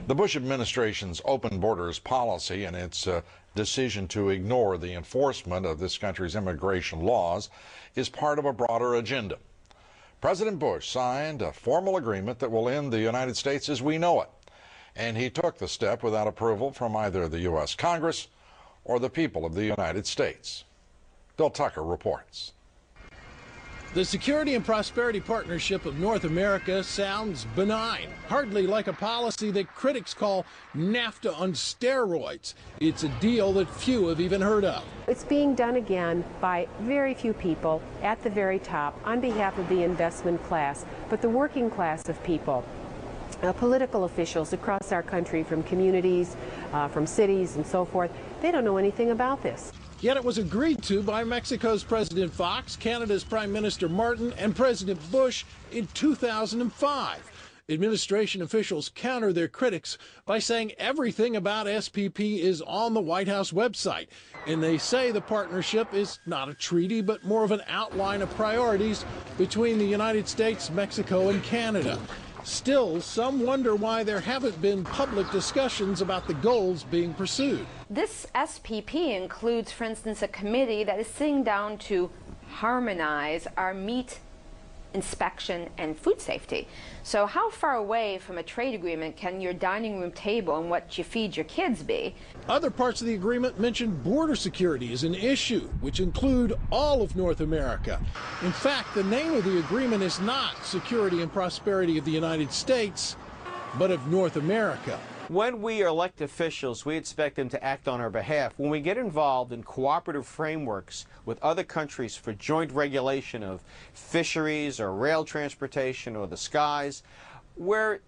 The Bush administration's open borders policy and its decision to ignore the enforcement of this country's immigration laws is part of a broader agenda. President Bush signed a formal agreement that will end the United States as we know it, and he took the step without approval from either the U.S. Congress or the people of the United States. Bill Tucker reports. The Security and Prosperity Partnership of North America sounds benign, hardly like a policy that critics call NAFTA on steroids. It's a deal that few have even heard of. It's being done again by very few people at the very top on behalf of the investment class, but the working class of people. Political officials across our country, from communities, from cities and so forth, they don't know anything about this. Yet it was agreed to by Mexico's President Fox, Canada's Prime Minister Martin, and President Bush in 2005. Administration officials counter their critics by saying everything about SPP is on the White House website. And they say the partnership is not a treaty, but more of an outline of priorities between the United States, Mexico, and Canada. Still, some wonder why there haven't been public discussions about the goals being pursued. This SPP includes, for instance, a committee that is sitting down to harmonize our meat inspection and food safety. So how far away from a trade agreement can your dining room table and what you feed your kids be? Other parts of the agreement mention border security as an issue, which include all of North America. In fact, the name of the agreement is not Security and Prosperity of the United States, but of North America. When we elect officials, we expect them to act on our behalf. When we get involved in cooperative frameworks with other countries for joint regulation of fisheries or rail transportation or the skies, we're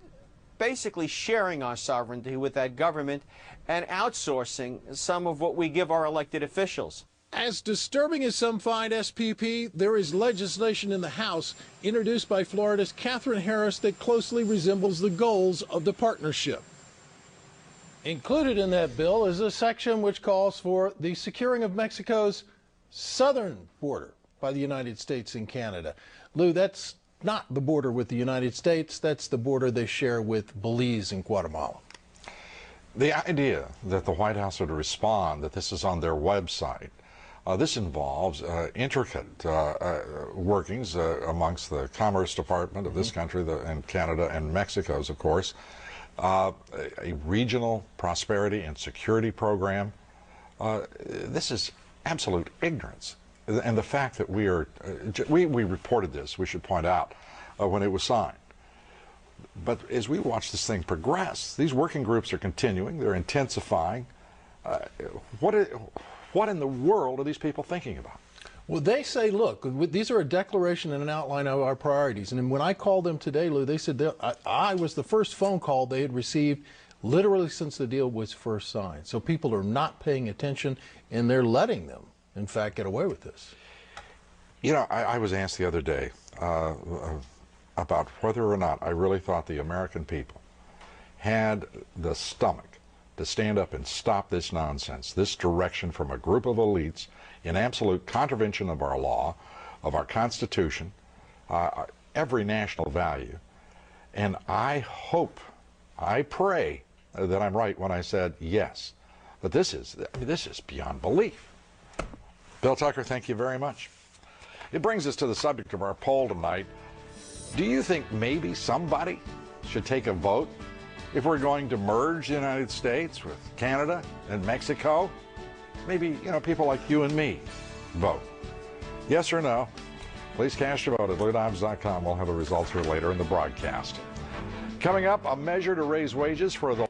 basically sharing our sovereignty with that government and outsourcing some of what we give our elected officials. As disturbing as some find SPP, there is legislation in the House introduced by Florida's Katherine Harris that closely resembles the goals of the partnership. Included in that bill is a section which calls for the securing of Mexico's southern border by the United States and Canada. Lou, that's not the border with the United States, that's the border they share with Belize and Guatemala. The idea that the White House would respond that this is on their website, this involves intricate workings amongst the Commerce Department of this country and Canada and Mexico's, of course. A regional prosperity and security program. This is absolute ignorance. And the fact that we reported this, we should point out, when it was signed. But as we watch this thing progress, these working groups are continuing, they're intensifying. What in the world are these people thinking about? Well, they say, look, these are a declaration and an outline of our priorities. And when I called them today, Lou, they said I was the first phone call they had received literally since the deal was first signed. So people are not paying attention, and they're letting them, in fact, get away with this. You know, I was asked the other day about whether or not I really thought the American people had the stomach to stand up and stop this nonsense, this direction from a group of elites in absolute contravention of our law, of our Constitution, every national value. And I hope, I pray that I'm right when I said yes. But this is beyond belief. Bill Tucker, thank you very much. It brings us to the subject of our poll tonight. Do you think maybe somebody should take a vote if we're going to merge the United States with Canada and Mexico? Maybe, you know, people like you and me vote. Yes or no? Please cast your vote at LouDobbs.com. We'll have the results here later in the broadcast. Coming up, a measure to raise wages for the